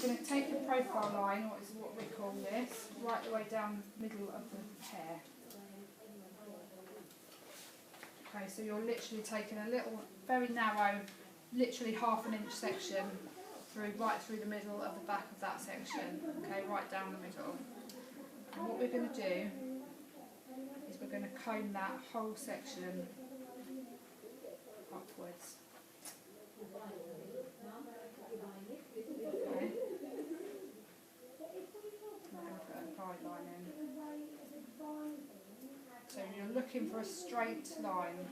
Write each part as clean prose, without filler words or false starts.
going to take a profile line, what is what we call this, right the way down the middle of the hair. Okay, so you're literally taking a little, very narrow, literally ½ inch section right through the middle of the back of that section. Okay, right down the middle. And what we're going to do is we're going to comb that whole section upwards. Okay. I'm going to put a guideline in. So you're looking for a straight line.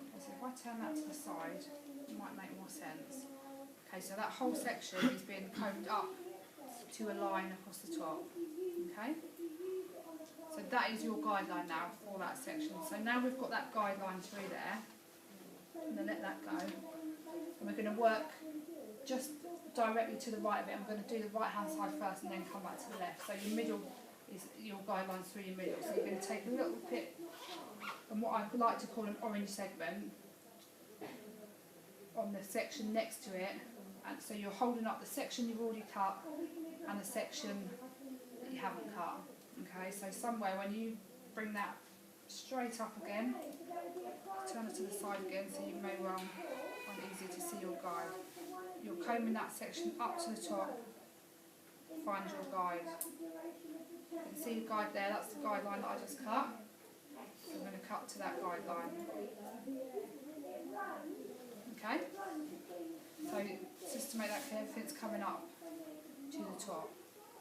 Okay, so if I turn that to the side, it might make more sense. Okay, so that whole section is being combed up to a line across the top. Okay? So that is your guideline now for that section. So now we've got that guideline through there. I'm going to let that go. And we're going to work just directly to the right of it. I'm going to do the right hand side first and then come back to the left. So your middle is your guidelines through your middle. So you're going to take a little bit and what I like to call an orange segment on the section next to it. And so you're holding up the section you've already cut and the section that you haven't cut. Okay, so somewhere when you bring that straight up again, turn it to the side again so you may well find it easier to see your guide. You're combing that section up to the top, find your guide. You can see the guide there, that's the guideline that I just cut. So I'm going to cut to that guideline. Okay? So just to make that clear, everything's coming up to the top.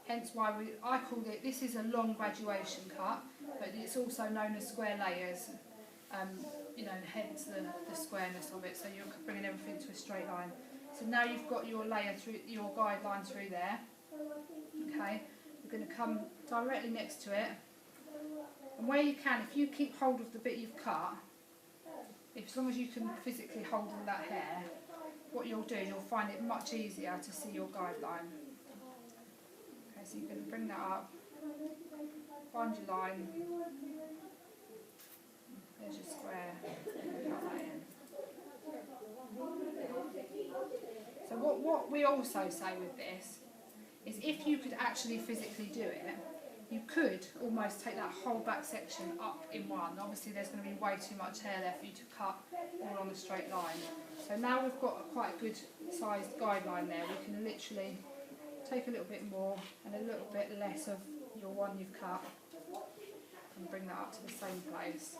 Hence why I called it, this is a long graduation cut, but it's also known as square layers, you know, hence the squareness of it, so you're bringing everything to a straight line. So now you've got your layer through, your guideline through there, okay, you're going to come directly next to it, and where you can, if you keep hold of the bit you've cut, as long as you can physically hold all that hair, what you'll do is you'll find it much easier to see your guideline. Okay, so you're going to bring that up, find your line, there's your square, and cut that in. So what we also say with this is if you could actually physically do it, you could almost take that whole back section up in one. Obviously there's going to be way too much hair there for you to cut all on a straight line. So now we've got a quite good sized guideline there, we can literally take a little bit more and a little bit less of your one you've cut and bring that up to the same place.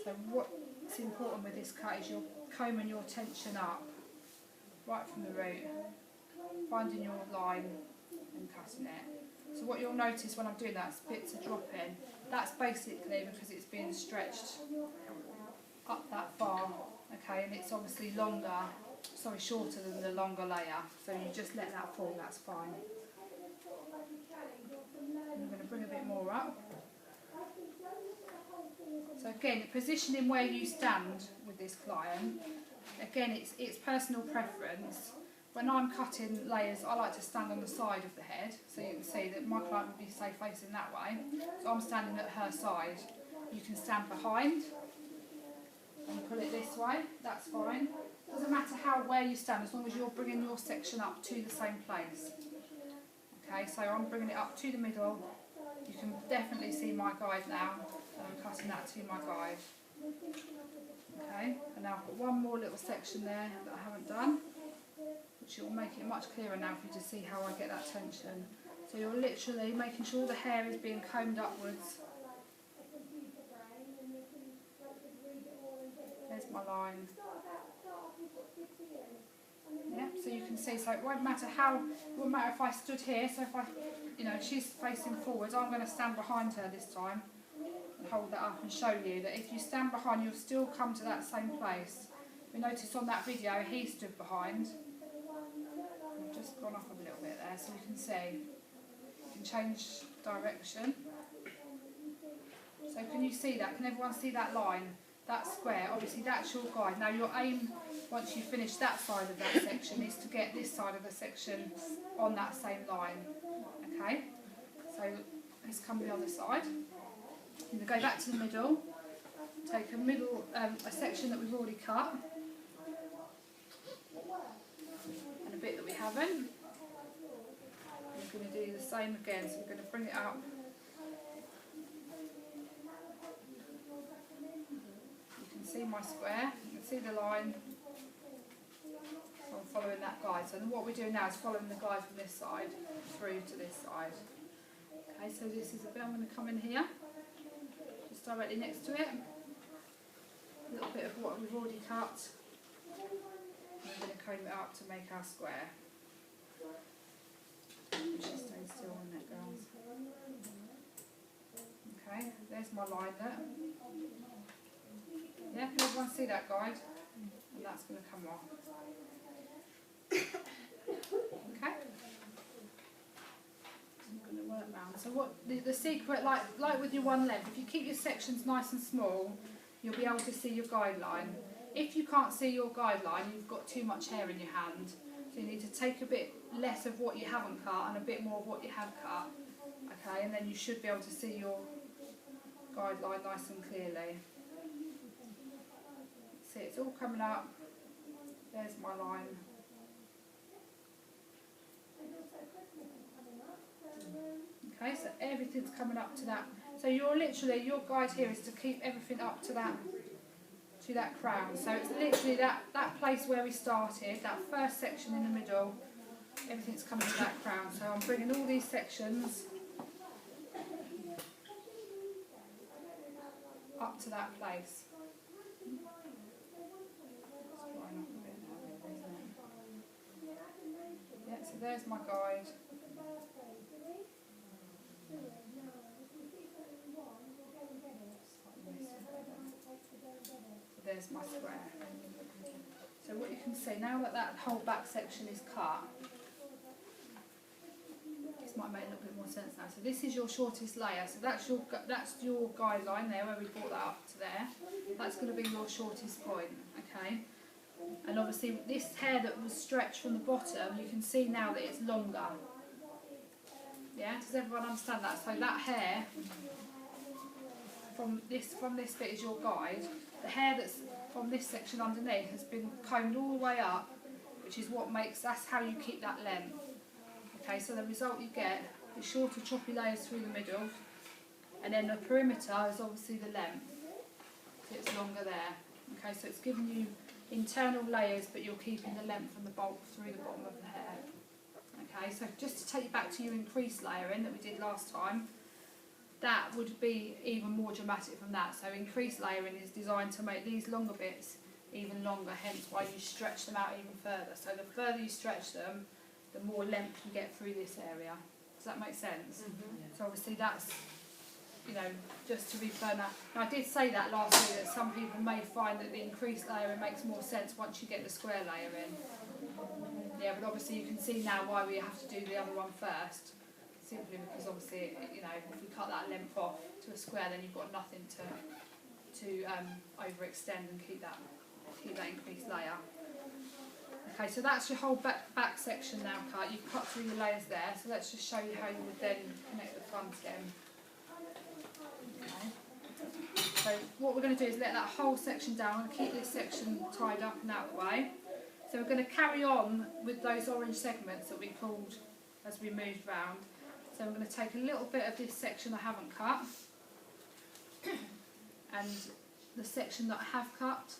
So what's important with this cut is you're combing your tension up right from the root, finding your line and cutting it. So what you'll notice when I'm doing that, bits are dropping. That's basically because it's being stretched up that far, okay, and it's obviously shorter than the longer layer, so you just let that fall, that's fine. And I'm going to bring a bit more up. So again, positioning where you stand with this client, again it's personal preference. When I'm cutting layers, I like to stand on the side of the head, so you can see that my client would be, say, facing that way. So I'm standing at her side. You can stand behind and pull it this way, that's fine. Doesn't matter where you stand, as long as you're bringing your section up to the same place. Okay, so I'm bringing it up to the middle. You can definitely see my guide now, and I'm cutting that to my guide. Okay, and now I've got one more little section there that I haven't done, which will make it much clearer now for you to see how I get that tension. So you're literally making sure the hair is being combed upwards. There's my line. Yeah, so you can see, so it won't matter if I stood here, so if she's facing forwards, I'm going to stand behind her this time and hold that up and show you that if you stand behind, you'll still come to that same place. We noticed on that video, he stood behind. I've just gone off a little bit there, so you can see, you can change direction. So can you see that? Can everyone see that line? That square, obviously that's your guide. Now your aim, once you finish that side of that section, is to get this side of the section on that same line. Okay? So let's come the other side. I'm going to go back to the middle. take a middle, a section that we've already cut, and a bit that we haven't. We're going to do the same again, so we're going to bring it up. You can see my square, you can see the line. So I'm following that guide. So then what we're doing now is following the guide from this side through to this side. Okay, so this is a bit, I'm going to come in here, just directly next to it. A little bit of what we've already cut. And we're going to comb it up to make our square. Just stay still on that, girls. Okay, there's my line there. Yeah, can everyone see that guide? And that's going to come off. Okay. I'm going to work round. So what the secret, like with your one length, if you keep your sections nice and small, you'll be able to see your guideline. If you can't see your guideline, you've got too much hair in your hand. So you need to take a bit less of what you haven't cut and a bit more of what you have cut. Okay, and then you should be able to see your guideline nice and clearly. See, it's all coming up. There's my line. Okay, so everything's coming up to that. So you're literally, your guide here is to keep everything up to that crown. So it's literally that place where we started, that first section in the middle, everything's coming to that crown. So I'm bringing all these sections up to that place. Yeah, so there's my guide. There's my square. So what you can see, now that that whole back section is cut, this might make a little bit more sense now. So this is your shortest layer. So that's your guideline there, where we brought that up to there. That's going to be your shortest point, okay? And obviously this hair that was stretched from the bottom, you can see now that it's longer. Yeah, does everyone understand that? So that hair from this bit is your guide. The hair that's from this section underneath has been combed all the way up, which is what makes, that's how you keep that length. Okay, so the result you get is shorter choppy layers through the middle, and then the perimeter is obviously the length, so it's longer there. Okay, so it's giving you internal layers, but you're keeping the length and the bulk through the bottom of the hair. Okay, so just to take you back to your increased layering that we did last time, that would be even more dramatic from that. So increased layering is designed to make these longer bits even longer, hence why you stretch them out even further. So the further you stretch them, the more length you get through this area. Does that make sense? Mm-hmm. So obviously that's, you know, just to be fair. Now I did say that last week, that some people may find that the increased layering makes more sense once you get the square layer in. Yeah, but obviously you can see now why we have to do the other one first. Simply because obviously, you know, if we cut that length off to a square, then you've got nothing to overextend and keep that increased layer. Okay, so that's your whole back section now cut. You've cut through your layers there, so let's just show you how you would then connect the front again. Okay. So what we're going to do is let that whole section down and keep this section tied up and out of the way. So we're going to carry on with those orange segments that we pulled as we moved round. So I'm going to take a little bit of this section I haven't cut and the section that I have cut,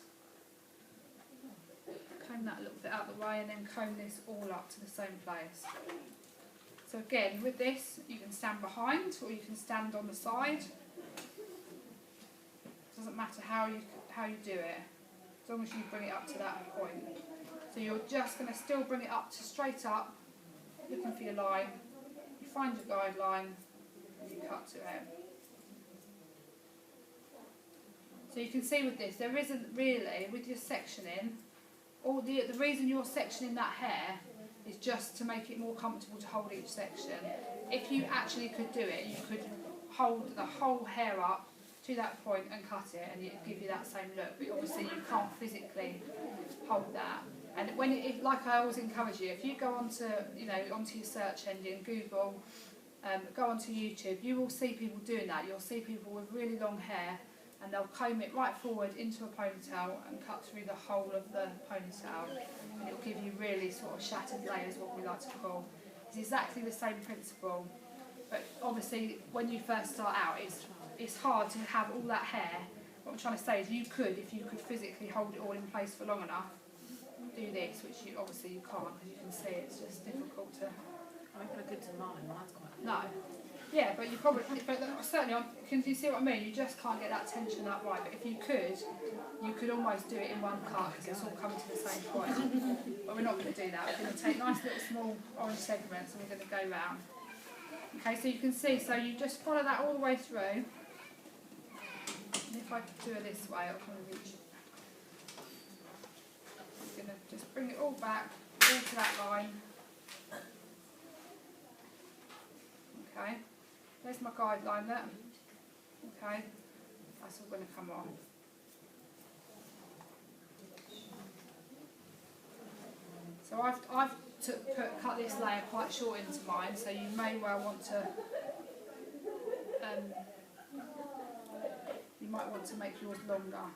comb that a little bit out of the way, and then comb this all up to the same place. So again, with this you can stand behind or you can stand on the side. It doesn't matter how you do it, as long as you bring it up to that point. So you're just going to still bring it up to straight up, looking for your line. You find your guideline and you cut to it. So you can see with this, there isn't really, with your sectioning, the reason you're sectioning that hair is just to make it more comfortable to hold each section. If you actually could do it, you could hold the whole hair up to that point and cut it, and it'd give you that same look. But obviously you can't physically hold that. And like I always encourage you, if you go onto your search engine, Google, go onto YouTube, you will see people doing that. You'll see people with really long hair and they'll comb it right forward into a ponytail and cut through the whole of the ponytail, and it'll give you really sort of shattered layers, what we like to call. It's exactly the same principle, but obviously when you first start out it's hard to have all that hair. What I'm trying to say is you could, if you could physically hold it all in place for long enough, do this, which you obviously you can't, because you can see it's just difficult to... I mean, good to mine, mine's quite... No. Yeah, but you probably, but certainly, can you see what I mean? You just can't get that tension up right. But if you could almost do it in one cut because it's all coming to the same point. But we're not going to do that. We're going to take nice little small orange segments and we're going to go round. Okay, so you can see, so you just follow that all the way through. And if I do it this way, I'll kind of reach. I'm going to just bring it all back, all to that line. Okay. There's my guideline there. Okay, that's all going to come on. So I've cut this layer quite short into mine, so you may well want to make yours longer.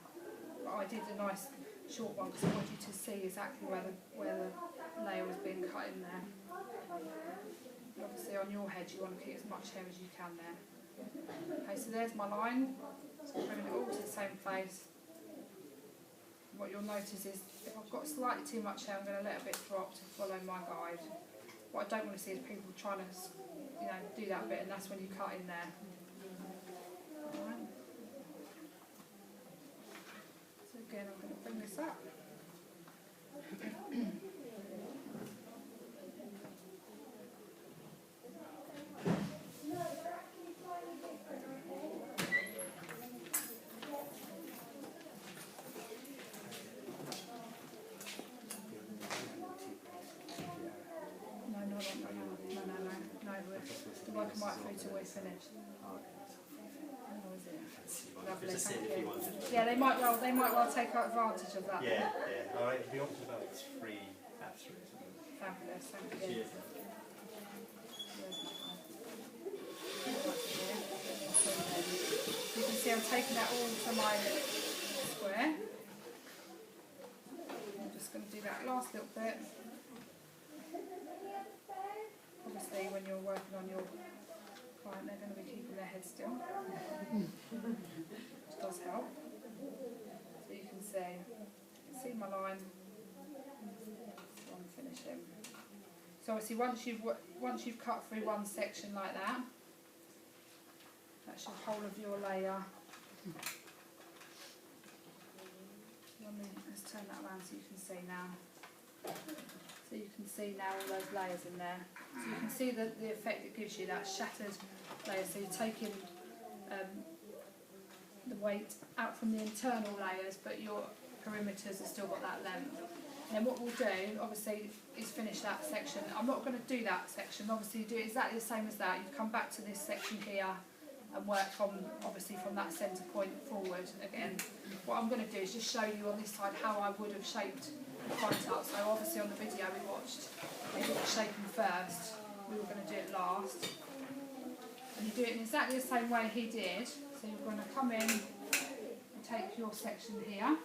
But I did a nice short one because I want you to see exactly where the layer was being cut in there. Obviously on your head you want to keep as much hair as you can there. Okay, so there's my line. So I'm bringing it all to the same place. What you'll notice is if I've got slightly too much hair, I'm going to let a bit drop to follow my guide. What I don't want to see is people trying to, do that bit, and that's when you cut in there. Alright. So again, I'm going to bring this up. No, working right through till we're finished. Lovely, thank you. Yeah, they might well take advantage of that. Yeah. All right, it'll be up to about 3 after it. Fabulous, thank you. You can see I'm taking that all to my square. I'm just going to do that last little bit. Obviously, when you're working on your client, they're going to be keeping their head still, which does help. So you can see my line. So I'm finishing. So obviously, once you've cut through one section like that, that's your whole of your layer. Let's turn that around so you can see now. So you can see now all those layers in there. So you can see the effect it gives you, that shattered layer. So you're taking the weight out from the internal layers, but your perimeters have still got that length. And then what we'll do, obviously, is finish that section. I'm not going to do that section. Obviously, you do exactly the same as that. You come back to this section here and work from that centre point forward again. What I'm going to do is just show you on this side how I would have shaped the front up. So obviously on the video we watched, they did the shaping first, we were going to do it last. And you do it in exactly the same way he did. So you're going to come in and take your section here.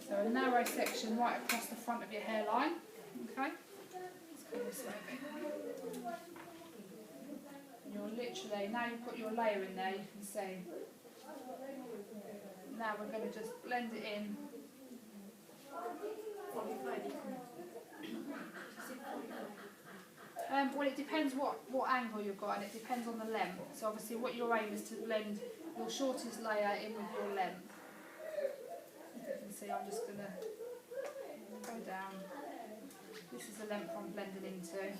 So a narrow section right across the front of your hairline. Okay? Let's go this way a bit. You're literally, now you've got your layer in there, you can see. Now we're going to just blend it in. Well, it depends what angle you've got, and it depends on the length. So obviously what your aim is to blend your shortest layer in with your length. As you can see, I'm just going to go down. This is the length I'm blending into.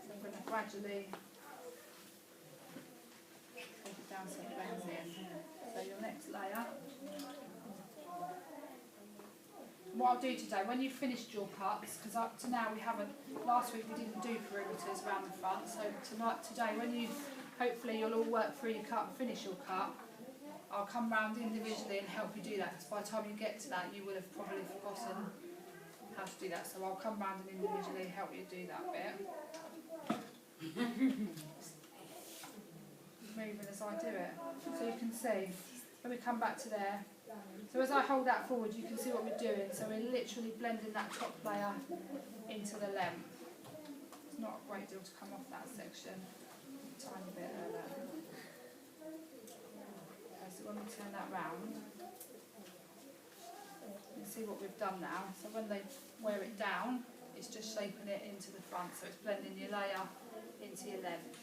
So I'm going to gradually take it down so it blends in. So your next layer. What I'll do today, when you've finished your cuts, because up to now we haven't, last week we didn't do perimeters around the front, so today when hopefully you'll all work through your cut and finish your cut, I'll come round individually and help you do that, because by the time you get to that you will have probably forgotten how to do that, so I'll come round and individually help you do that bit. moving as I do it. So you can see, when we come back to there, so as I hold that forward you can see what we're doing. So we're literally blending that top layer into the length. It's not a great deal to come off that section, a tiny bit there. Okay, so when we turn that round, you can see what we've done now. So when they wear it down, it's just shaping it into the front, so it's blending your layer into your length.